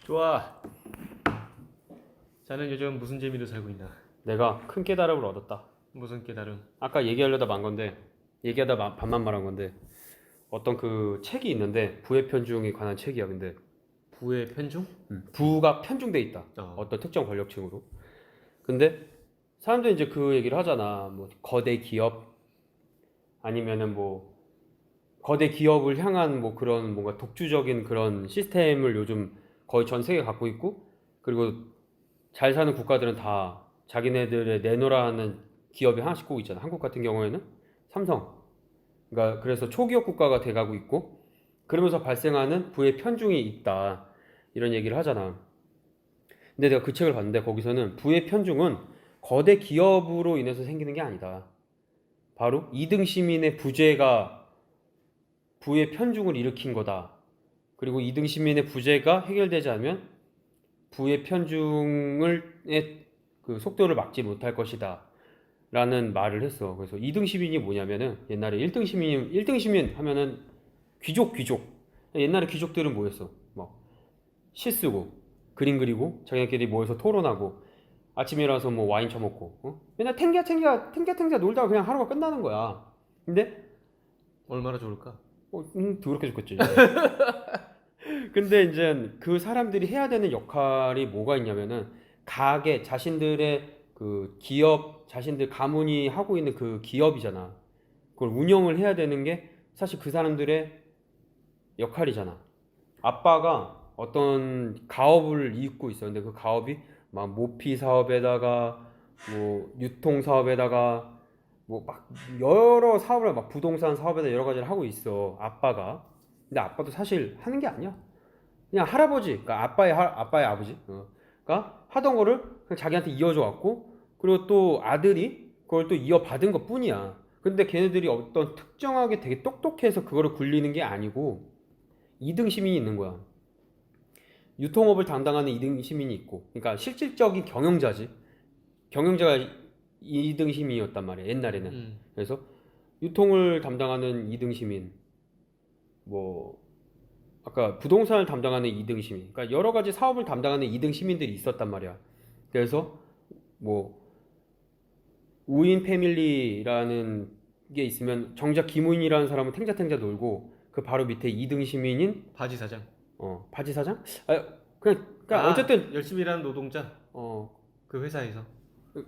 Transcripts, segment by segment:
좋아. 자는 요즘 무슨 재미로 살고 있나? 내가 큰 깨달음을 얻었다. 무슨 깨달음? 아까 얘기하려다 만 건데, 반만 말한 건데, 어떤 그 책이 있는데, 부의 편중에 관한 책이야. 근데 부의 편중? 부가 편중돼 있다. 어. 어떤 특정 권력층으로. 근데 사람들이 이제 그 얘기를 하잖아. 뭐 거대 기업 아니면은 뭐 거대 기업을 향한 뭐 그런 뭔가 독주적인 그런 시스템을 요즘 거의 전 세계가 갖고 있고, 그리고 잘 사는 국가들은 다 자기네들의 내노라는 기업이 하나씩 꼭 있잖아. 한국 같은 경우에는 삼성. 그러니까 그래서 초기업 국가가 돼가고 있고, 그러면서 발생하는 부의 편중이 있다. 이런 얘기를 하잖아. 근데 내가 그 책을 봤는데 거기서는 부의 편중은 거대 기업으로 인해서 생기는 게 아니다. 바로 2등 시민의 부재가 부의 편중을 일으킨 거다. 그리고 2등 시민의 부재가 해결되지 않으면 부의 편중을 그 속도를 막지 못할 것이다. 라는 말을 했어. 그래서 2등 시민이 뭐냐면은 옛날에 1등 시민 하면은 귀족. 옛날에 귀족들은 뭐였어? 뭐 시 쓰고 그림 그리고 자기네끼리 모여서 토론하고 아침에 일어나서 뭐 와인 처먹고 맨날 탱gia 놀다가 그냥 하루가 끝나는 거야. 근데 얼마나 좋을까? 더럽게 죽겠지. 근데 이제 그 사람들이 해야 되는 역할이 뭐가 있냐면은 자신들의 그 기업, 자신들 가문이 하고 있는 그 기업이잖아. 그걸 운영을 해야 되는 게 사실 그 사람들의 역할이잖아. 아빠가 어떤 가업을 잇고 있어. 근데 그 가업이 막 모피 사업에다가 뭐 유통 사업에다가 뭐 막 여러 사업을 막 부동산 사업에다 여러 가지를 하고 있어. 아빠가. 근데 아빠도 사실 하는 게 아니야. 그냥 할아버지, 그러니까 아빠의 아버지, 가 하던 거를 그냥 자기한테 이어줘 왔고, 그리고 또 아들이 그걸 또 이어받은 것 뿐이야. 근데 걔네들이 어떤 특정하게 되게 똑똑해서 그거를 굴리는 게 아니고, 2등 시민이 있는 거야. 유통업을 담당하는 2등 시민이 있고, 그러니까 실질적인 경영자지. 경영자가 2등 시민이었단 말이야, 옛날에는. 그래서 유통을 담당하는 2등 시민, 뭐 아까 부동산을 담당하는 2등 시민, 그러니까 여러 가지 사업을 담당하는 2등 시민들이 있었단 말이야. 그래서 뭐 우인 패밀리라는 게 있으면 정작 김우인이라는 사람은 탱자탱자 놀고 그 바로 밑에 2등 시민인 바지 사장. 바지 사장? 그러니까 어쨌든 열심히 일하는 노동자. 어 그 회사에서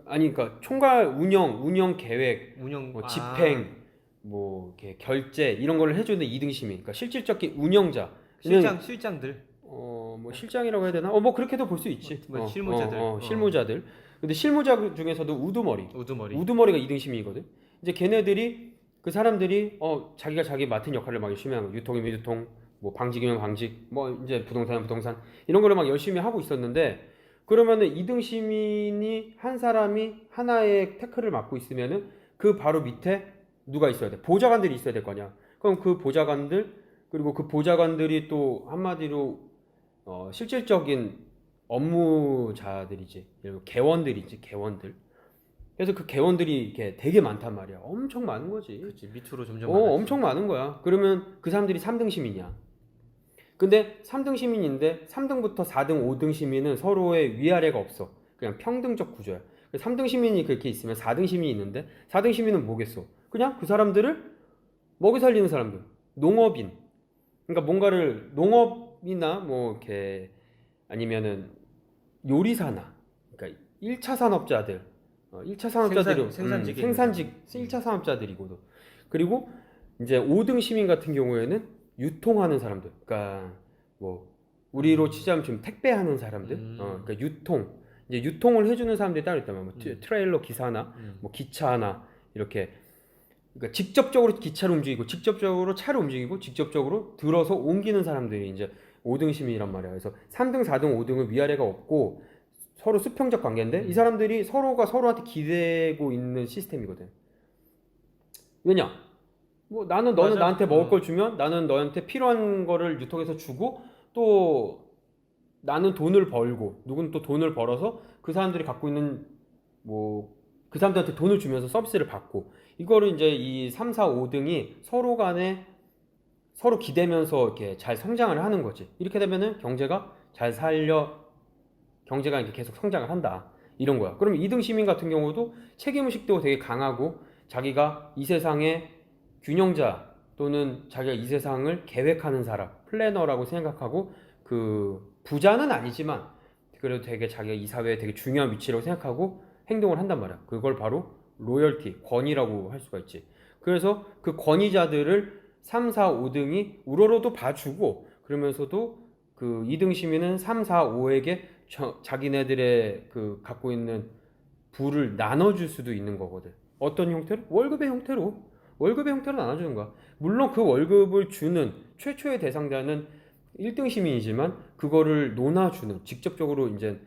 아니 그러니까 총괄 운영 계획 운영. 뭐 집행 뭐 이렇게 결제 이런 걸 해주는 2등 시민, 그러니까 실질적인 운영자. 실장들. 뭐 실장이라고 해야 되나? 뭐 그렇게도 볼 수 있지. 실무자들. 실무자들. 근데 실무자 중에서도 우두머리. 우두머리. 우두머리가 2등 시민이거든. 이제 걔네들이 그 사람들이 자기가 자기 맡은 역할을 막 열심히 하는 거. 유통이면 유통, 뭐 방직이면 방직, 뭐 이제 부동산이면 부동산 이런 거를 막 열심히 하고 있었는데, 그러면은 2등 시민이 한 사람이 하나의 태클을 맡고 있으면은 그 바로 밑에 누가 있어야 돼? 보좌관들이 있어야 될 거냐? 그럼 그 보좌관들, 그리고 그 보좌관들이 또 한마디로 실질적인 업무자들이지. 그리고 개원들이지, 개원들. 그래서 그 개원들이 이렇게 되게 많단 말이야. 엄청 많은 거지. 그렇지. 밑으로 점점 많아지. 엄청 많은 거야. 그러면 그 사람들이 3등 시민이야. 근데 3등 시민인데 3등부터 4등, 5등 시민은 서로의 위아래가 없어. 그냥 평등적 구조야. 3등 시민이 그렇게 있으면 4등 시민이 있는데 4등 시민은 뭐겠어? 그냥 그 사람들을 먹이 살리는 사람들. 농업인. 그러니까 뭔가를 농업이나 뭐 이렇게 아니면은 요리사나, 그러니까 1차 산업자들, 1차 산업자들이 생산직 1차 산업자들이고도. 그리고 이제 5등 시민 같은 경우에는 유통하는 사람들, 그러니까 뭐 우리로 치자면 지금 택배하는 사람들, 그러니까 이제 유통을 해주는 사람들이 따로 있다면 뭐 트레일러 기사나 뭐 기차나 이렇게, 그러니까 직접적으로 기차를 움직이고 직접적으로 차를 움직이고 직접적으로 들어서 옮기는 사람들이 이제 5등 시민이란 말이야. 그래서 3등, 4등, 5등은 위아래가 없고 서로 수평적 관계인데 이 사람들이 서로가 서로한테 기대고 있는 시스템이거든. 왜냐? 뭐 너는 나한테 먹을 걸 주면 나는 너한테 필요한 거를 유통해서 주고, 또 나는 돈을 벌고 누군 또 돈을 벌어서 그 사람들이 갖고 있는 뭐 그 사람들한테 돈을 주면서 서비스를 받고, 이거를 이제 이 3, 4, 5등이 서로 간에 서로 기대면서 이렇게 잘 성장을 하는 거지. 이렇게 되면은 경제가 잘 살려 경제가 이렇게 계속 성장을 한다 이런 거야. 그럼 2등 시민 같은 경우도 책임의식도 되게 강하고 자기가 이 세상의 균형자 또는 자기가 이 세상을 계획하는 사람, 플래너라고 생각하고 그 부자는 아니지만 그래도 되게 자기가 이 사회에 되게 중요한 위치라고 생각하고 행동을 한단 말이야. 그걸 바로 로열티, 권위라고 할 수가 있지. 그래서 그 권위자들을 3, 4, 5등이 우러러도 봐주고 그러면서도 그 2등 시민은 3, 4, 5에게 자기네들의 그 갖고 있는 부를 나눠줄 수도 있는 거거든. 어떤 형태로? 월급의 형태로 나눠주는 거야. 물론 그 월급을 주는 최초의 대상자는 1등 시민이지만 그거를 논아주는 직접적으로 이제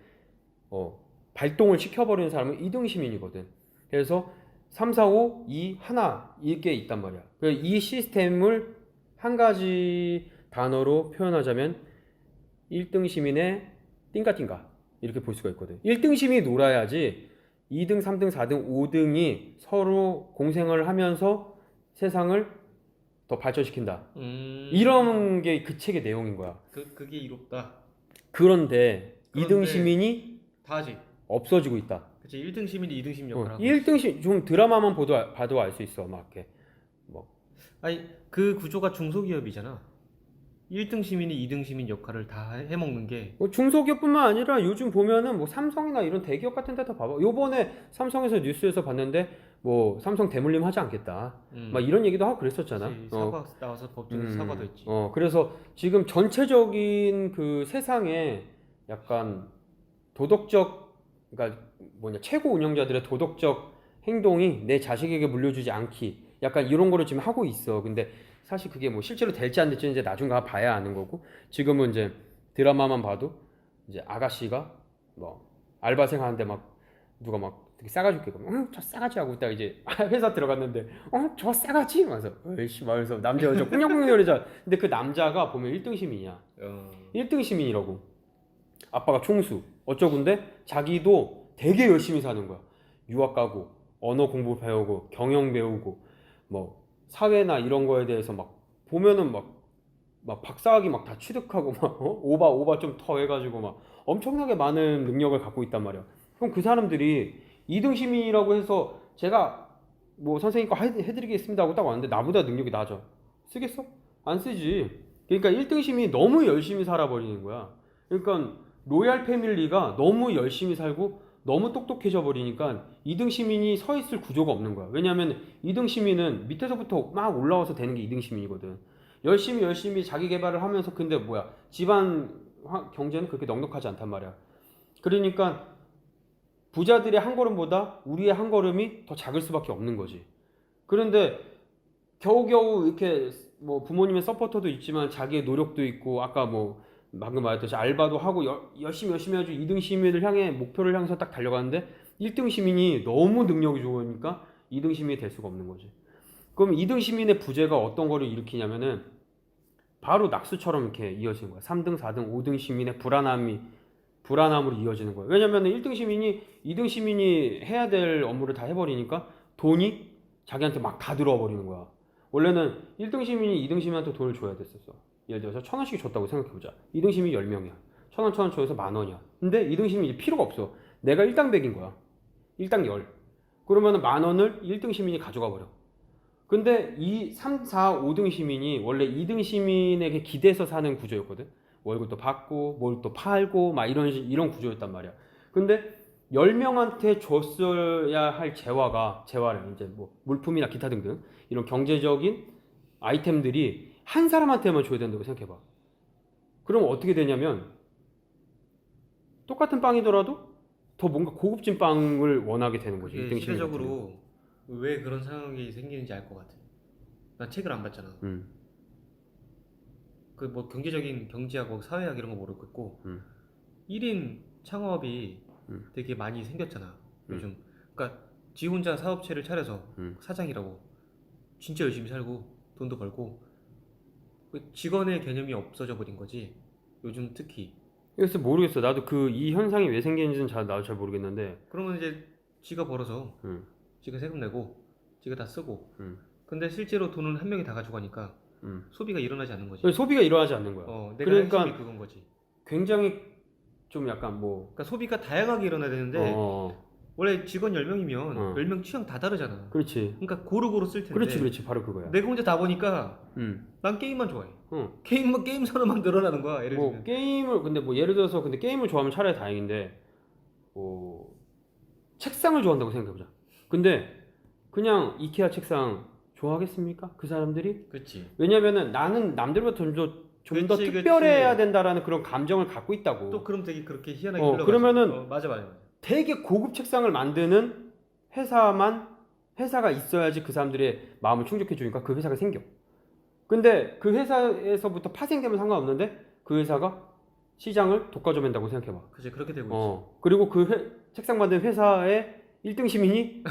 발동을 시켜버리는 사람은 2등 시민이거든. 그래서 3, 4, 5, 2, 하나 이게 있단 말이야. 이 시스템을 한 가지 단어로 표현하자면 1등 시민의 띵가띵가 이렇게 볼 수가 있거든. 1등 시민이 놀아야지 2등, 3등, 4등, 5등이 서로 공생을 하면서 세상을 더 발전시킨다. 이런 게 그 책의 내용인 거야. 그게 이롭다. 그런데 2등 그런데 시민이 다 하지. 없어지고 있다. 그치 1등 시민이 2등 시민 역할을 하고. 1등 시민 좀 드라마만 봐도 알 수 있어. 막 이렇게 뭐 아니 그 구조가 중소기업이잖아. 1등 시민이 2등 시민 역할을 다 해먹는 게 중소기업뿐만 아니라 요즘 보면은 뭐 삼성이나 이런 대기업 같은 데도 봐봐. 요번에 삼성에서 뉴스에서 봤는데 뭐 삼성 대물림 하지 않겠다. 막 이런 얘기도 하고 그랬었잖아. 그치, 사과 나와서 법정에서 사과도 했지. 그래서 지금 전체적인 그 세상에 약간 도덕적, 그러니까 뭐냐, 최고 운영자들의 도덕적 행동이 내 자식에게 물려주지 않기. 약간 이런 거를 지금 하고 있어. 근데 사실 그게 뭐 실제로 될지 안 될지 이제 나중 가 봐야 아는 거고, 지금은 이제 드라마만 봐도 이제 아가씨가 뭐 알바생 하는데 막 누가 막 되게 싸가지 없게 저 싸가지 하고 있다가 이제 회사 들어갔는데 저 싸가지? 하면서 에이씨 말면서 남자 여자 꿍냥꿍냥거리자. 근데 그 남자가 보면 1등 시민이야. 1등 시민이라고. 아빠가 총수 어쩌군데 자기도 되게 열심히 사는 거야. 유학 가고 언어 공부 배우고 경영 배우고 뭐 사회나 이런 거에 대해서 막 보면은 막 박사학위 막 다 취득하고 막 오바 좀 더 해가지고 막 엄청나게 많은 능력을 갖고 있단 말이야. 그럼 그 사람들이 2등 시민이라고 해서 제가 뭐 선생님 거 해드리겠습니다 하고 딱 왔는데 나보다 능력이 낮아. 쓰겠어? 안 쓰지. 그러니까 1등 시민이 너무 열심히 살아버리는 거야. 그러니까 로얄 패밀리가 너무 열심히 살고 너무 똑똑해져 버리니까 2등 시민이 서 있을 구조가 없는 거야. 왜냐하면 2등 시민은 밑에서부터 막 올라와서 되는 게 2등 시민이거든. 열심히 자기 개발을 하면서 근데 뭐야 집안 경제는 그렇게 넉넉하지 않단 말이야. 그러니까 부자들의 한 걸음보다 우리의 한 걸음이 더 작을 수밖에 없는 거지. 그런데 겨우겨우 이렇게 뭐 부모님의 서포터도 있지만 자기의 노력도 있고 아까 뭐 방금 말했듯이 알바도 하고 열심히 해가지고 2등 시민을 향해 목표를 향해서 딱 달려가는데 1등 시민이 너무 능력이 좋으니까 2등 시민이 될 수가 없는 거지. 그럼 2등 시민의 부재가 어떤 거를 일으키냐면은 바로 낙수처럼 이렇게 이어지는 거야. 3등, 4등, 5등 시민의 불안함으로 이어지는 거예요. 왜냐면 1등 시민이 2등 시민이 해야 될 업무를 다 해버리니까 돈이 자기한테 막 다 들어와 버리는 거야. 원래는 1등 시민이 2등 시민한테 돈을 줘야 됐었어. 예를 들어서 1,000원씩 줬다고 생각해보자. 2등 시민이 10명이야. 1,000원 줘서 10,000원이야. 근데 2등 시민이 필요가 없어. 내가 1당 100인 거야. 1당 10. 그러면 10,000원을 1등 시민이 가져가 버려. 근데 이 3, 4, 5등 시민이 원래 2등 시민에게 기대서 사는 구조였거든. 월급도 받고 뭘 또 팔고 막 이런 구조였단 말이야. 근데 10명한테 줬어야 할 재화를 이제 뭐 물품이나 기타 등등 이런 경제적인 아이템들이 한 사람한테만 줘야 된다고 생각해봐. 그럼 어떻게 되냐면 똑같은 빵이더라도 더 뭔가 고급진 빵을 원하게 되는 거지. 1등 시대적으로 왜 그런 상황이 생기는지 알 것 같아. 난 책을 안 봤잖아. 그 뭐 경제적인 경제하고 사회학 이런 거 모르겠고 1인 창업이 되게 많이 생겼잖아 요즘. 그러니까 지 혼자 사업체를 차려서 사장이라고 진짜 열심히 살고 돈도 벌고 직원의 개념이 없어져 버린 거지 요즘 특히. 그래서 모르겠어. 나도 이 현상이 왜 생기는지는 나도 잘 모르겠는데. 그러면 이제 지가 벌어서 지가 세금 내고 지가 다 쓰고 근데 실제로 돈은 한 명이 다 가져가니까 소비가 일어나지 않는 거지. 소비가 일어나지 않는 거야. 내가 그러니까 핵심이 그건 거지. 굉장히 좀 약간 뭐 그러니까 소비가 다양하게 일어나야 되는데 어, 원래 직원 10명이면 어. 10명 취향 다 다르잖아. 그렇지. 그러니까 고루고루 쓸 텐데 그렇지. 바로 그거야. 내가 혼자 다 보니까 난 게임만 좋아해. 게임 선호만 늘어나는 거야. 예를 뭐 들면 게임을 근데 뭐 예를 들어서 근데 게임을 좋아하면 차라리 다행인데 뭐 책상을 좋아한다고 생각해보자. 근데 그냥 이케아 책상 좋아하겠습니까? 그 사람들이? 그렇지. 왜냐면은 나는 남들보다 좀 더 그치, 특별해야 된다라는 그런 감정을 갖고 있다고. 또 그럼 되게 그렇게 희한하게 흘러가지. 그러면은 맞아. 되게 고급 책상을 만드는 회사가 있어야지 그 사람들의 마음을 충족해 주니까 그 회사가 생겨. 근데 그 회사에서부터 파생되면 상관없는데 그 회사가 시장을 독과점한다고 생각해봐. 그치, 그렇게 되고 있어. 그리고 그 책상 만든 회사의 1등 시민이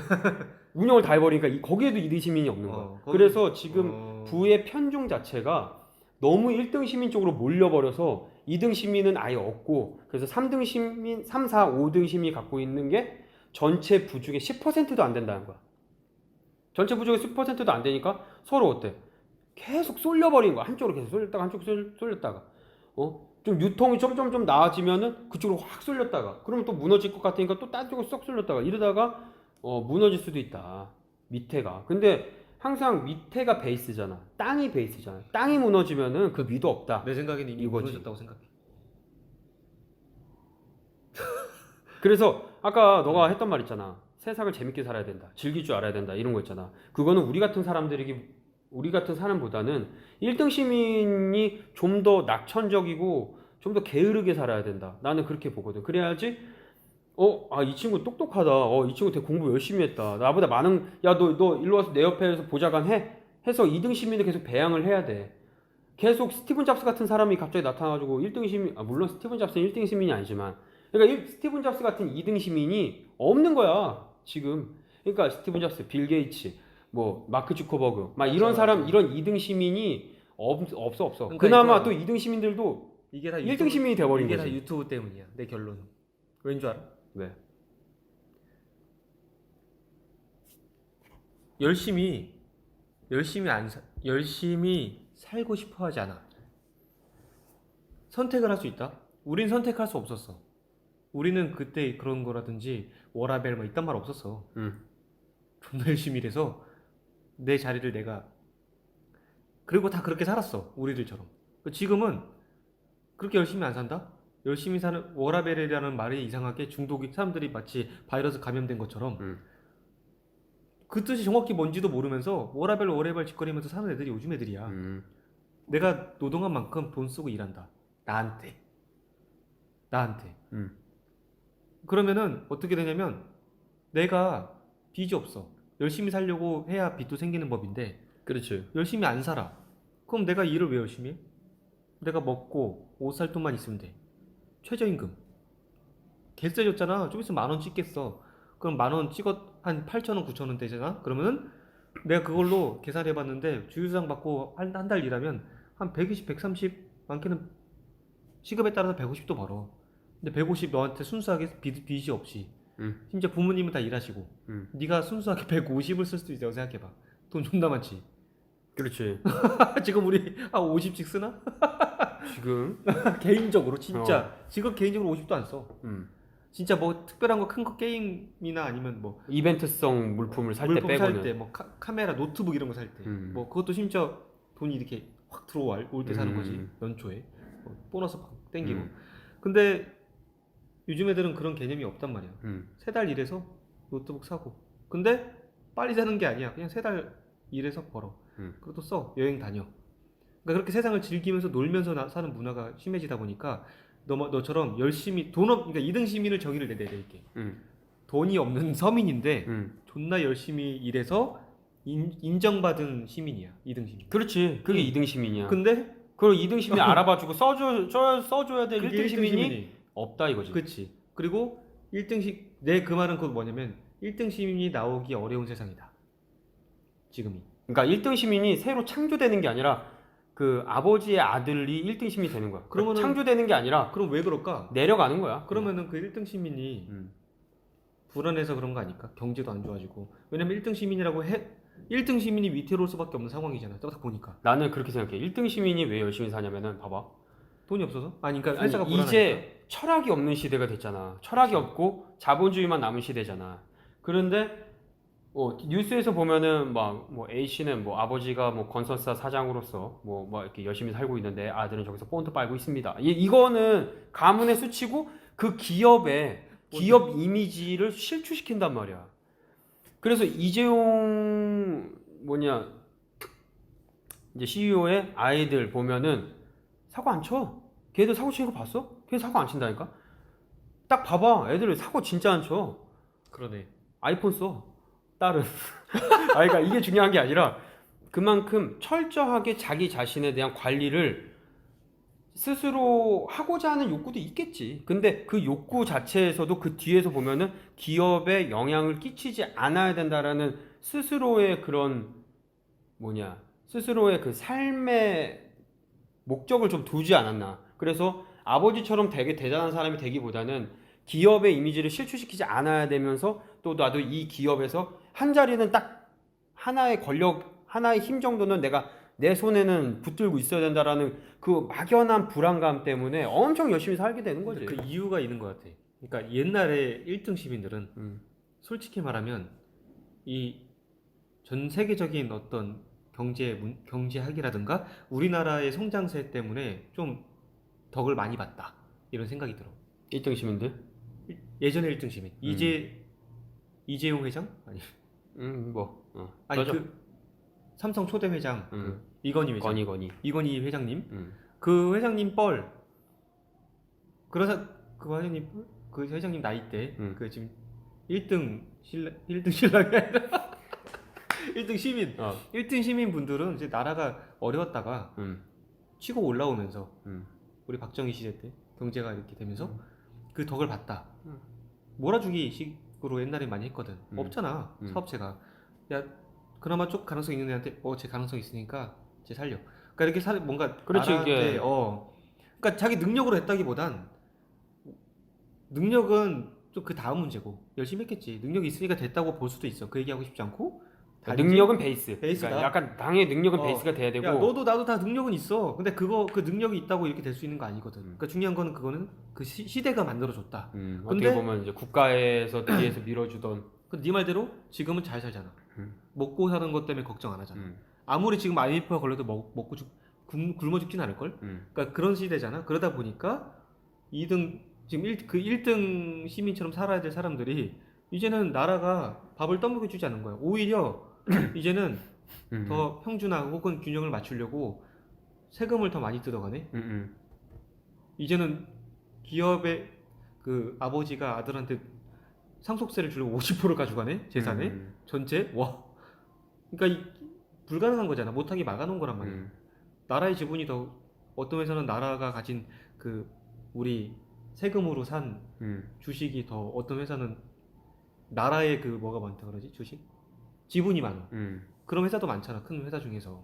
운영을 다 해버리니까 거기에도 2등 시민이 없는 거야. 그래서 지금 부의 편중 자체가 너무 1등 시민 쪽으로 몰려버려서 2등 시민은 아예 없고, 그래서 3등 시민, 3, 4, 5등 시민이 갖고 있는 게 전체 부 중에 10%도 안 된다는 거야. 전체 부 중에 10%도 안 되니까 서로 어때? 계속 쏠려버린 거야. 한쪽으로 계속 쏠렸다가 한쪽으로 쏠렸다가. 좀 유통이 좀 나아지면은 그쪽으로 확 쏠렸다가, 그러면 또 무너질 것 같으니까 또 딴 쪽으로 쏙 쏠렸다가 이러다가 무너질 수도 있다. 밑에가. 근데 항상 밑에가 베이스잖아. 땅이 베이스잖아. 땅이 무너지면은 그 위도 없다. 내 생각에는 이미 이거지. 무너졌다고 생각해. 그래서 아까 너가 했던 말 있잖아. 세상을 재밌게 살아야 된다. 즐길 줄 알아야 된다. 이런 거 있잖아. 그거는 우리 같은 사람보다는 1등 시민이 좀 더 낙천적이고 좀 더 게으르게 살아야 된다. 나는 그렇게 보거든. 그래야지 이 친구 똑똑하다. 이 친구 되게 공부 열심히 했다. 나보다 많은, 야, 너 일로 와서 내 옆에서 보좌관 해서 2등 시민을 계속 배양을 해야 돼. 계속 스티븐 잡스 같은 사람이 갑자기 나타나가지고 1등 시민, 물론 스티븐 잡스는 1등 시민이 아니지만, 그러니까 스티븐 잡스 같은 2등 시민이 없는 거야, 지금. 그러니까 스티븐 잡스, 빌 게이츠, 뭐, 마크 주커버그, 막 이런 사람, 이런 2등 시민이 없어. 그러니까 그나마 이거- 또 2등 시민들도 이게 다 1등 시민이 돼버린 이게 거지. 다 유튜브 때문이야. 내 결론은. 왠 줄 알아? 왜? 열심히 살고 싶어 하지 않아. 선택을 할 수 있다. 우린 선택할 수 없었어. 우리는 그때 그런 거라든지 워라벨 뭐 이딴 말 없었어. 존나 열심히 일해서 내 자리를 내가, 그리고 다 그렇게 살았어. 우리들처럼. 지금은 그렇게 열심히 안 산다? 열심히 사는, 워라벨이라는 말이 이상하게 중독이, 사람들이 마치 바이러스 감염된 것처럼 그 뜻이 정확히 뭔지도 모르면서 워라벨 짓거리면서 사는 애들이 요즘 애들이야. 내가 노동한 만큼 돈 쓰고 일한다. 나한테. 그러면은 어떻게 되냐면 내가 빚이 없어. 열심히 살려고 해야 빚도 생기는 법인데 그렇지. 열심히 안 살아. 그럼 내가 일을 왜 열심히 해? 내가 먹고 옷 살 돈만 있으면 돼. 최저임금 개쎄 줬잖아. 좀 있으면 10,000원 찍겠어. 그럼 10,000원 찍어 한 8,000원 9,000원 되잖아. 그러면은 내가 그걸로 계산해봤는데 주휴수당 받고 한 달 일하면 한 120, 130, 많게는 시급에 따라서 150도 벌어. 근데 150 너한테 순수하게 빚이 없이, 심지어 부모님은 다 일하시고 네가 순수하게 150을 쓸 수도 있다고 생각해봐. 돈 존나 많지. 그렇지. 지금 우리 한 50씩 쓰나? 지금 개인적으로 진짜 지금 개인적으로 50도 안 써. 진짜 뭐 특별한 거 큰 거 게임이나 아니면 뭐 이벤트성 물품을 살 때 물품 빼고는. 살 때 뭐 카메라 노트북 이런 거 살 때 뭐 그것도 심지어 돈이 이렇게 확 들어올 때 사는 거지. 연초에 뭐 보너스 땡기고. 근데 요즘 애들은 그런 개념이 없단 말이야. 3달 일해서 노트북 사고. 근데 빨리 사는 게 아니야. 그냥 3달 일해서 벌어. 그리고 또 써. 여행 다녀. 그러니까 그렇게 세상을 즐기면서 놀면서 사는 문화가 심해지다 보니까 너처럼 열심히 그러니까 2등 시민을 정의를 내릴게. 돈이 없는 서민인데 존나 열심히 일해서 인정받은 시민이야. 2등 시민. 그렇지. 그게 2등 시민이야. 근데 그걸 2등 시민이 알아봐주고 써줘야 될 그게 1등 시민이 없다 이거지. 그치. 그리고 1등씩 내 그 말은 곧 뭐냐면 1등 시민이 나오기 어려운 세상이다. 지금이. 그러니까 1등 시민이 새로 창조되는 게 아니라 그 아버지의 아들이 1등 시민이 되는 거야. 그러면 창조되는 게 아니라 그럼 왜 그럴까? 내려가는 거야. 그러면은 그 1등 시민이 불안해서 그런 거 아닐까? 경제도 안 좋아지고. 왜냐면 1등 시민이라고 1등 시민이 위태로울 수밖에 없는 상황이잖아. 딱 보니까. 나는 그렇게 생각해. 1등 시민이 왜 열심히 사냐면은 봐봐. 돈이 없어서? 아니 그러니까 아니, 회사가 불안하니까. 이제 철학이 없는 시대가 됐잖아. 철학이 그렇죠. 없고 자본주의만 남은 시대잖아. 그런데 뉴스에서 보면은 막 뭐 A 씨는 뭐 아버지가 뭐 건설사 사장으로서 뭐 이렇게 열심히 살고 있는데 아들은 저기서 본드 빨고 있습니다. 이거는 가문의 수치고 그 기업의 기업 이미지를 실추시킨단 말이야. 그래서 이재용 이제 CEO의 아이들 보면은 사고 안 쳐. 걔들 사고 치는 거 봤어? 걔 사고 안 친다니까? 딱 봐봐. 애들 사고 진짜 안 쳐. 그러네. 아이폰 써. 딸은. 그러니까 이게 중요한 게 아니라 그만큼 철저하게 자기 자신에 대한 관리를 스스로 하고자 하는 욕구도 있겠지. 근데 그 욕구 자체에서도 그 뒤에서 보면은 기업에 영향을 끼치지 않아야 된다라는 스스로의 그런 스스로의 그 삶의 목적을 좀 두지 않았나. 그래서 아버지처럼 되게 대단한 사람이 되기보다는 기업의 이미지를 실추시키지 않아야 되면서 또 나도 이 기업에서 한 자리는 딱 하나의 권력, 하나의 힘 정도는 내가 내 손에는 붙들고 있어야 된다라는 그 막연한 불안감 때문에 엄청 열심히 살게 되는 거지. 그 이유가 있는 것 같아. 그러니까 옛날에 1등 시민들은 솔직히 말하면 이 전 세계적인 어떤 경제학이라든가 우리나라의 성장세 때문에 좀 덕을 많이 봤다 이런 생각이 들어. 1등 시민들? 예전에 1등 시민 이재용 회장 아니 맞아. 그 삼성 초대 회장 그 이건희 회장 이건희 회장님 그 회장님 뻘 그래서 그 회장님 뻘? 그 회장님 나이 때 그 지금 1등 신랑이 아니라 1등 시민 1등 시민 분들은 이제 나라가 어려웠다가 치고 올라오면서 우리 박정희 시대 때 경제가 이렇게 되면서 그 덕을 봤다. 몰아주기 식으로 옛날에 많이 했거든. 없잖아 사업체가. 야 그나마 좀 가능성 있는 애한테 쟤 가능성 있으니까 쟤 살려. 그러니까 이렇게 뭔가 그렇지, 나라한테 이게. 그러니까 자기 능력으로 했다기보단 능력은 좀 그 다음 문제고 열심히 했겠지. 능력이 있으니까 됐다고 볼 수도 있어. 그 얘기하고 싶지 않고. 능력은 베이스다. 그러니까 약간 당의 능력은 베이스가 돼야 되고. 야 너도 나도 다 능력은 있어. 근데 그 능력이 있다고 이렇게 될 수 있는 거 아니거든. 그러니까 중요한 거는 그거는 그 시대가 만들어줬다. 어떻게 보면 이제 국가에서 뒤에서 밀어주던. 네 말대로 지금은 잘 살잖아. 먹고 사는 것 때문에 걱정 안 하잖아. 아무리 지금 IMF가 걸려도 먹고 굶어 죽진 않을 걸. 그러니까 그런 시대잖아. 그러다 보니까 2등 지금 1등 시민처럼 살아야 될 사람들이 이제는 나라가 밥을 떠먹여 주지 않는 거야. 오히려 이제는 더 평준화 혹은 균형을 맞추려고 세금을 더 많이 뜯어가네. 이제는 기업의 그 아버지가 아들한테 상속세를 주려고 50% 가져가네 재산에 전체. 와, 그러니까 불가능한 거잖아. 못하게 막아놓은 거란 말이야. 나라의 지분이 더 어떤 회사는 나라가 가진 그 우리 세금으로 산 주식이 더 어떤 회사는 나라의 그 뭐가 많다 그러지 주식 지분이 많아. 그런 회사도 많잖아. 큰 회사 중에서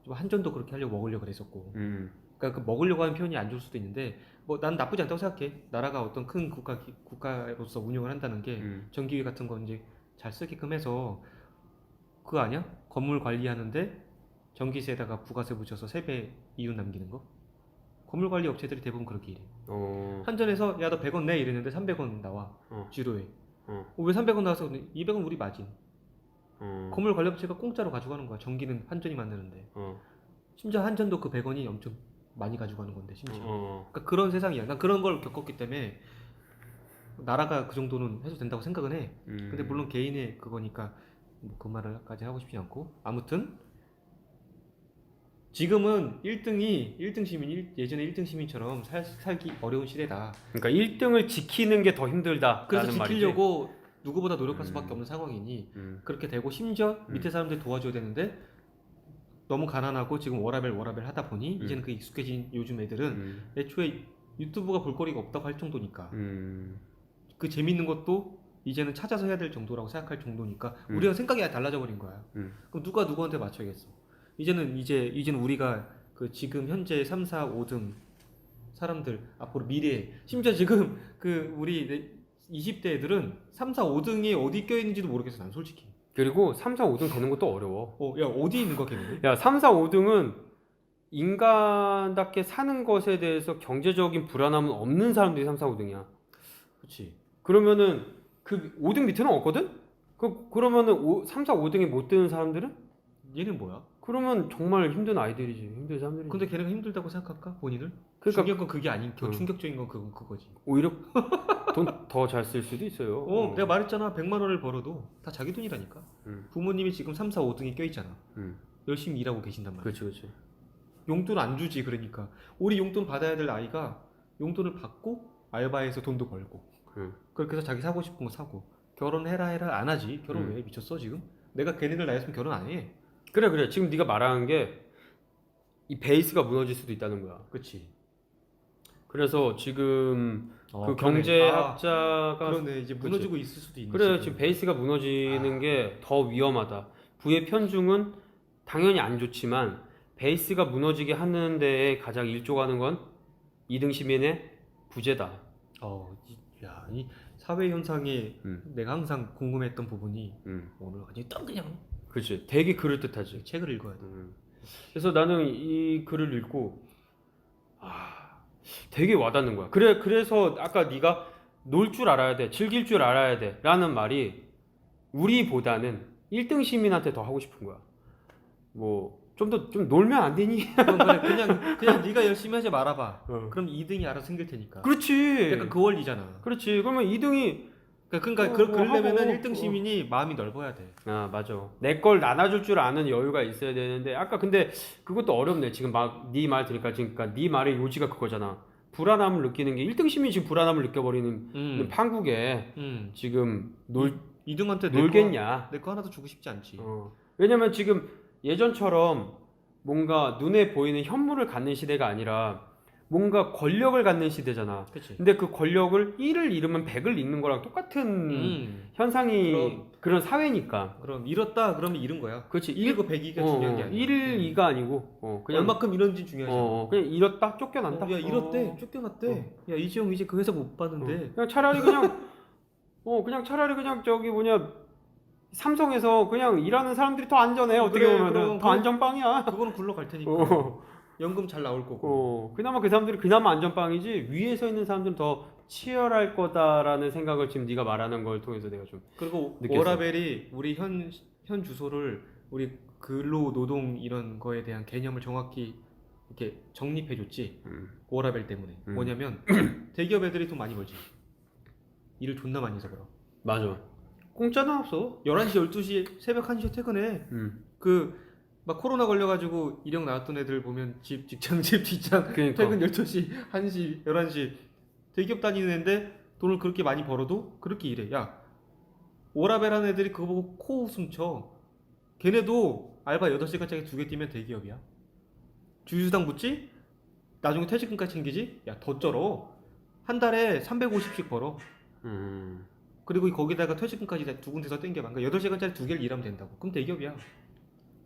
좀 한전도 그렇게 하려고 먹으려고 그랬었고. 그러니까 그 먹으려고 하는 표현이 안 좋을 수도 있는데 뭐 난 나쁘지 않다고 생각해. 나라가 어떤 큰 국가로서 운영을 한다는 게 전기회 같은 거 이제 잘 쓰게끔 해서 그거 아니야? 건물 관리하는데 전기세에다가 부가세 붙여서 3배 이윤 남기는 거? 건물 관리 업체들이 대부분 그렇게 일해. 한전에서 야 너 100원 내 이랬는데 300원 나와 주료에. 왜 300원 나와서 200원 우리 마진. 건물 관리 업체가 공짜로 가져가는 거야. 전기는 한전이 만드는데. 심지어 한전도 그 100원이 엄청 많이 가져가는 건데 심지어. 그러니까 그런 세상이야. 난 그런 걸 겪었기 때문에 나라가 그 정도는 해도 된다고 생각은 해. 근데 물론 개인의 그거니까 그 말을까지 하고 싶지 않고. 아무튼 지금은 1등 시민 예전에 1등 시민처럼 살기 어려운 시대다. 그러니까 1등을 지키는 게 더 힘들다. 그래서 지키려고 누구보다 노력할 수밖에 없는 상황이니 그렇게 되고 심지어 밑에 사람들 도와줘야 되는데 너무 가난하고 지금 워라벨 하다 보니 이제는 그 익숙해진 요즘 애들은 애초에 유튜브가 볼거리가 없다고 할 정도니까 그 재밌는 것도 이제는 찾아서 해야 될 정도라고 생각할 정도니까 우리가 생각이 달라져 버린 거야. 그럼 누가 누구한테 맞춰야겠어. 이제는 우리가 그 지금 현재 3, 4, 5등 사람들 앞으로 미래에 심지어 지금 그 우리 20대 애들은 3, 4, 5등이 어디 껴있는지도 모르겠어. 난 솔직히. 그리고 3, 4, 5등 되는 것도 어려워. 야 어디 있는 거야 걔는? 야 3, 4, 5등은 인간답게 사는 것에 대해서 경제적인 불안함은 없는 사람들이 3, 4, 5등이야. 그렇지. 그러면은 그 5등 밑에는 없거든? 그러면은 3, 4, 5등에 못 드는 사람들은? 얘는 뭐야? 그러면 정말 힘든 아이들이지. 힘든 사람들이지. 근데 걔네가 힘들다고 생각할까? 본인을? 그러니까 중요한 건 그게 아닌 응. 충격적인 건 그거지. 오히려 돈 더 잘 쓸 수도 있어요. 내가 말했잖아. 100만 원을 벌어도 다 자기 돈이라니까. 부모님이 지금 3, 4, 5등이 껴있잖아. 열심히 일하고 계신단 말이야. 그렇지, 그렇지. 용돈 안 주지. 그러니까 우리 용돈 받아야 될 아이가 용돈을 받고 알바해서 돈도 벌고 그렇게 해서 자기 사고 싶은 거 사고 결혼해라 안 하지. 결혼 왜 미쳤어 지금? 내가 걔네들 나이였으면 결혼 안 해. 그래. 지금 네가 말하는 게 이 베이스가 무너질 수도 있다는 거야. 그렇지. 그래서 지금 그 그러네. 경제학자가 그러네. 이제 무너지고 있을 수도 있네. 그래 지금 베이스가 무너지는 게 더 위험하다. 부의 편중은 당연히 안 좋지만 베이스가 무너지게 하는 데에 가장 일조하는 건 2등 시민의 부재다. 이 사회 현상에 내가 항상 궁금했던 부분이 오늘 완전히 딱 그냥 그렇지. 되게 그럴듯하지. 책을 읽어야 돼. 그래서 나는 이 글을 읽고 되게 와닿는 거야. 그래서 아까 네가 놀 줄 알아야 돼, 즐길 줄 알아야 돼 라는 말이 우리보다는 1등 시민한테 더 하고 싶은 거야. 뭐 좀 놀면 안 되니? 그래 그냥 네가 열심히 하지 말아봐. 그럼 2등이 알아서 생길 테니까. 그렇지. 약간 그 원리잖아. 그렇지. 그러면 2등이 그러니까 그러려면은 1등 시민이 마음이 넓어야 돼. 맞아. 내 걸 나눠줄 줄 아는 여유가 있어야 되는데 아까 근데 그것도 어렵네. 지금 막 네 말 들으니까 그러니까 네 말의 요지가 그거잖아. 불안함을 느끼는 게 1등 시민이 지금 불안함을 느껴버리는 판국에 지금 2등한테 놀겠냐? 내 거 하나도 주고 싶지 않지. 왜냐면 지금 예전처럼 뭔가 눈에 보이는 현물을 갖는 시대가 아니라 뭔가 권력을 갖는 시대잖아. 그치. 근데 그 권력을 1을 잃으면 100을 잃는 거랑 똑같은 현상이 그런 사회니까. 그럼 잃었다 그러면 잃은 거야. 그렇지. 1이고 100이가 중요한 게 아니야. 1을 2가 아니고 그냥 얼마큼 잃었는지 중요하지. 그냥 잃었다 쫓겨난다. 야 잃었대 쫓겨났대. 야 이지영 이제 그 회사 못 봤는데. 그냥 차라리 그냥 저기 뭐냐 삼성에서 그냥 일하는 사람들이 더 안전해. 어떻게 보면 더 안전빵이야. 그거는 굴러갈 테니까. 연금 잘 나올 거고. 그나마 그 사람들이 그나마 안전빵이지 위에서 있는 사람들은 더 치열할 거다라는 생각을 지금 네가 말하는 걸 통해서 내가 좀 그리고 느꼈어. 워라벨이 우리 현 주소를 우리 근로 노동 이런 거에 대한 개념을 정확히 이렇게 정립해 줬지. 워라벨 때문에. 뭐냐면 대기업 애들이 돈 많이 벌지. 일을 존나 많이 해서 벌어. 맞아. 공짜는 없어. 11시 12시 새벽 1시에 퇴근해. 막 코로나 걸려가지고 이력 나왔던 애들 보면 집 직장 그러니까. 퇴근 12시 1시 11시 대기업 다니는 애인데 돈을 그렇게 많이 벌어도 그렇게 일해. 야 워라벨 하는 애들이 그거 보고 코웃음 쳐. 걔네도 알바 8시간짜리 2개 뛰면 대기업이야. 주휴수당 붙지? 나중에 퇴직금까지 챙기지? 야 더 쩔어. 한 달에 350씩 벌어. 그리고 거기다가 퇴직금까지 두 군데서 땡겨봐. 그러니까 8시간짜리 2개를 일하면 된다고. 그럼 대기업이야.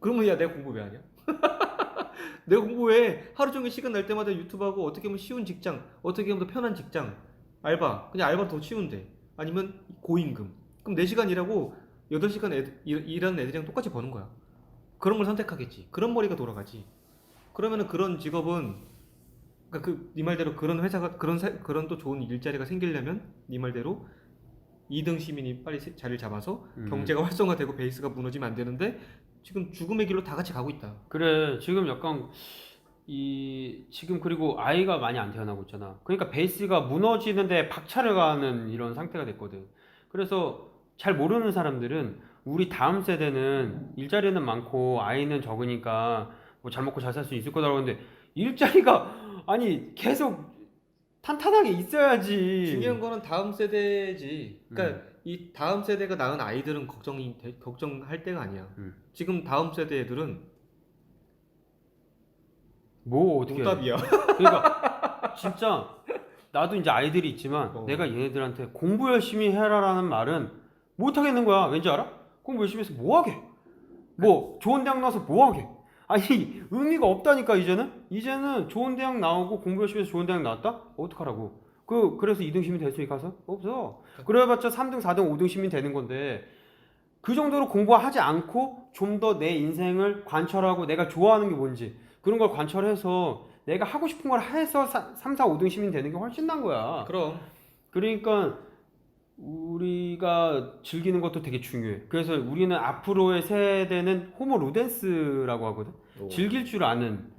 그러면 야 내가 공부 왜 하냐? 내가 공부 왜 하루 종일 시간 날 때마다 유튜브하고 어떻게 하면 쉬운 직장, 어떻게 하면 더 편한 직장, 알바, 그냥 알바도 더 쉬운데 아니면 고임금. 그럼 4시간 일하고 8시간 일하는 애들이랑 똑같이 버는 거야. 그런 걸 선택하겠지. 그런 머리가 돌아가지. 그러면은 그런 직업은 그러니까 네 말대로 그런 회사가 그런 또 좋은 일자리가 생기려면 네 말대로 2등 시민이 빨리 자리를 잡아서 경제가 활성화되고 베이스가 무너지면 안 되는데 지금 죽음의 길로 다 같이 가고 있다. 그래 지금 약간 지금 그리고 아이가 많이 안 태어나고 있잖아. 그러니까 베이스가 무너지는데 박차를 가는 이런 상태가 됐거든. 그래서 잘 모르는 사람들은 우리 다음 세대는 일자리는 많고 아이는 적으니까 뭐 잘 먹고 잘 살 수 있을 거다라고 하는데 일자리가 아니 계속 탄탄하게 있어야지. 중요한 거는 다음 세대지. 그러니까 이 다음 세대가 낳은 아이들은 걱정할 때가 아니야. 지금 다음 세대 애들은 뭐 어떻게 노답이야. 그러니까 진짜 나도 이제 아이들이 있지만 내가 얘네들한테 공부 열심히 해라라는 말은 못 하겠는 거야. 왠지 알아? 공부 열심히 해서 뭐 하게? 뭐 좋은 대학 나와서 뭐 하게? 아니 의미가 없다니까. 이제는 좋은 대학 나오고 공부 열심히 해서 좋은 대학 나왔다? 어떡하라고? 그래서 2등 시민 될 수 있게 가서? 없어. 그래봤자 3등, 4등, 5등 시민 되는 건데 그 정도로 공부하지 않고 좀 더 내 인생을 관철하고 내가 좋아하는 게 뭔지 그런 걸 관철해서 내가 하고 싶은 걸 해서 3, 4, 5등 시민 되는 게 훨씬 난 거야. 그럼 그러니까 우리가 즐기는 것도 되게 중요해. 그래서 우리는 앞으로의 세대는 호모 루덴스라고 하거든. 즐길 줄 아는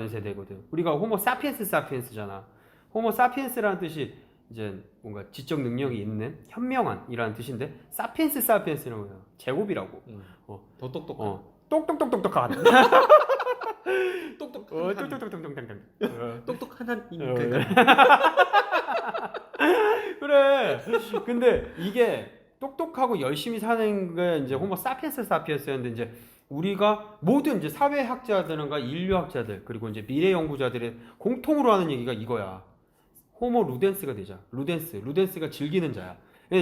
세대거든. 우리가 호모 사피엔스잖아. 호모 사피엔스라는 뜻이 이제 뭔가 지적 능력이 있는 현명한이라는 뜻인데 사피엔스는 뭐야? 제곱이라고. 더 똑똑한. 똑똑똑똑똑한. 똑똑한 한 그래. 근데 이게 똑똑하고 열심히 사는 게 이제 호모 사피엔스였는데 이제 우리가 모든 이제 사회학자들과 인류학자들 그리고 이제 미래 연구자들의 공통으로 하는 얘기가 이거야. 호모 루덴스가 되자. 루덴스가 즐기는 자야.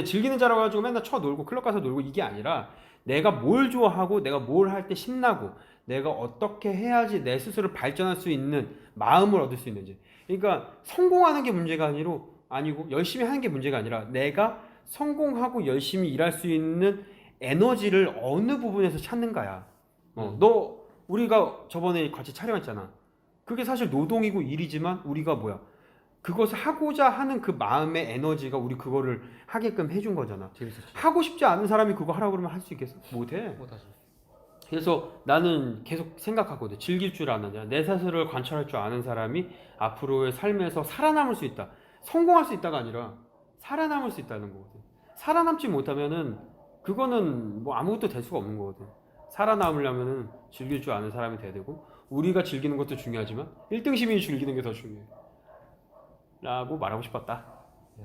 즐기는 자라고 가지고 맨날 놀고 클럽 가서 놀고 이게 아니라 내가 뭘 좋아하고 내가 뭘 할 때 신나고 내가 어떻게 해야지 내 스스로 발전할 수 있는 마음을 얻을 수 있는지. 그러니까 성공하는 게 문제가 아니고 열심히 하는 게 문제가 아니라 내가 성공하고 열심히 일할 수 있는 에너지를 어느 부분에서 찾는가야. 너 우리가 저번에 같이 촬영했잖아. 그게 사실 노동이고 일이지만 우리가 뭐야? 그것을 하고자 하는 그 마음의 에너지가 우리 그거를 하게끔 해준 거잖아. 재밌었지. 하고 싶지 않은 사람이 그거 하라고 그러면 할 수 있겠어? 못해. 못하지. 그래서 나는 계속 생각하거든. 즐길 줄 아는 자, 내 스스로를 관찰할 줄 아는 사람이 앞으로의 삶에서 살아남을 수 있다. 성공할 수 있다가 아니라 살아남을 수 있다는 거거든. 살아남지 못하면은 그거는 뭐 아무것도 될 수가 없는 거거든. 살아남으려면은 즐길 줄 아는 사람이 돼야 되고 우리가 즐기는 것도 중요하지만 1등 시민이 즐기는 게 더 중요해. 라고 말하고 싶었다. 야.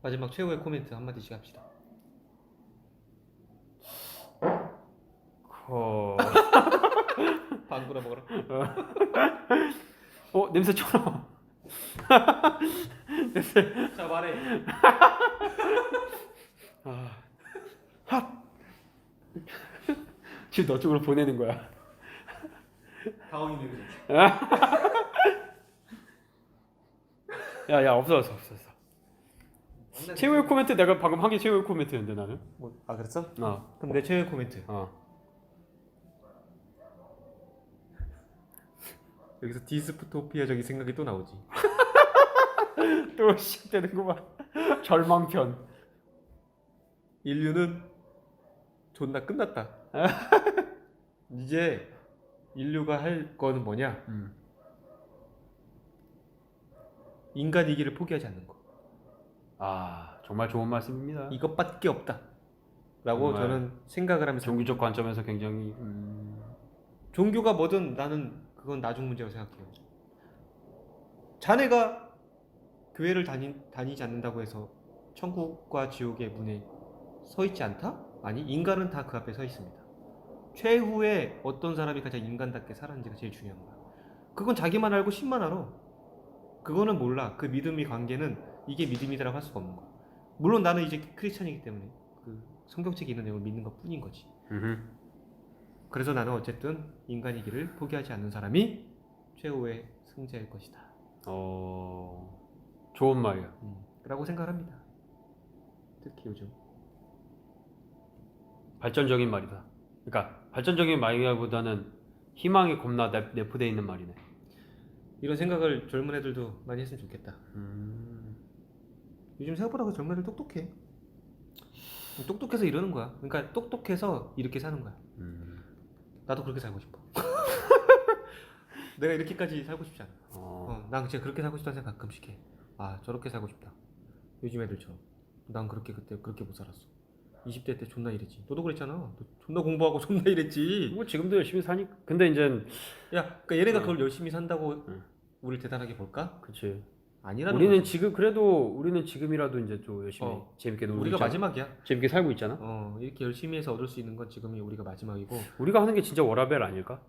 마지막 최후의 코멘트 한마디씩 합시다. 방구나 먹어라. 냄새 쳐라. 냄새. 자 말해. 지금 너 쪽으로 보내는 거야. 다운이 냄새. 야 없어졌어. 최후의 코멘트 내가 방금 한 게 최후의 코멘트였는데 나는. 그랬어? 그럼 내 최후의 코멘트. 여기서 디스토피아적인 생각이 또 나오지. 또 시작되는구만. 절망편. 인류는 존나 끝났다. 이제 인류가 할 거는 뭐냐? 인간이기를 포기하지 않는 거. 정말 좋은 말씀입니다. 이것밖에 없다. 라고 저는 생각을 하면서 종교적 관점에서 굉장히 종교가 뭐든 나는 그건 나중 문제라고 생각해요. 자네가 교회를 다니지 않는다고 해서 천국과 지옥의 문에 서 있지 않다? 아니, 인간은 다 그 앞에 서 있습니다. 최후에 어떤 사람이 가장 인간답게 살았는지가 제일 중요한 거야. 그건 자기만 알고 신만 알아. 그거는 몰라. 그 믿음의 관계는 이게 믿음이다라고 할 수가 없는 거야. 물론 나는 이제 크리스천이기 때문에 그 성경책에 있는 내용을 믿는 것 뿐인 거지. 그래서 나는 어쨌든 인간이기를 포기하지 않는 사람이 최후의 승자일 것이다. 좋은 말이야. 라고 생각합니다. 특히 요즘. 발전적인 말이다. 그러니까 발전적인 말이보다는 희망이 겁나 내포되어 있는 말이네. 이런 생각을 젊은 애들도 많이 했으면 좋겠다. 요즘 생각보다 그 젊은 애들 똑똑해. 똑똑해서 이러는 거야. 그러니까 똑똑해서 이렇게 사는 거야. 나도 그렇게 살고 싶어. 내가 이렇게까지 살고 싶지 않아. 난 진짜 그렇게 살고 싶다는 생각 가끔씩 해. 저렇게 살고 싶다. 요즘 애들처럼. 난 그때 그렇게 못 살았어. 20대 때 존나 이랬지. 너도 그랬잖아. 너 존나 공부하고 존나 이랬지. 뭐 지금도 열심히 사니까. 근데 이제 그러니까 얘네가 그걸 열심히 산다고 우리를 대단하게 볼까? 그치. 아니라는 우리는 거지. 우리는 지금이라도 이제 좀 열심히 재밌게 놀고 우리가 있잖아. 마지막이야. 재밌게 살고 있잖아. 이렇게 열심히 해서 얻을 수 있는 건 지금이 우리가 마지막이고. 우리가 하는 게 진짜 워라벨 아닐까?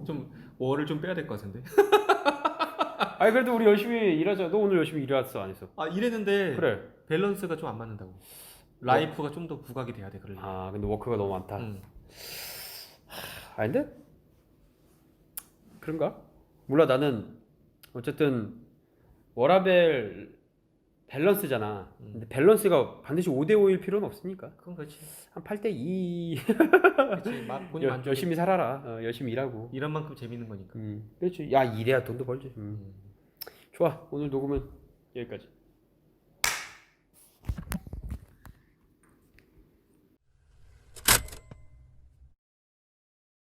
좀 월을 좀 빼야 될 것 같은데. 그래도 우리 열심히 일하자. 너 오늘 열심히 일했어, 안 했어? 일했는데 그래. 밸런스가 좀 안 맞는다고. 라이프가 좀 더 부각이 돼야 돼. 그러려면. 근데 워크가 너무 많다. 근데 그런가? 몰라. 나는 어쨌든 워라벨 밸런스잖아. 근데 밸런스가 반드시 5대5일 필요는 없으니까. 그건 그렇지. 한 8대2. 그렇지. 본인 만족. 열심히 살아라. 열심히 일하고. 일한 만큼 재밌는 거니까. 그렇지. 야, 일해야 돈도 벌지. 좋아. 오늘 녹음은 여기까지.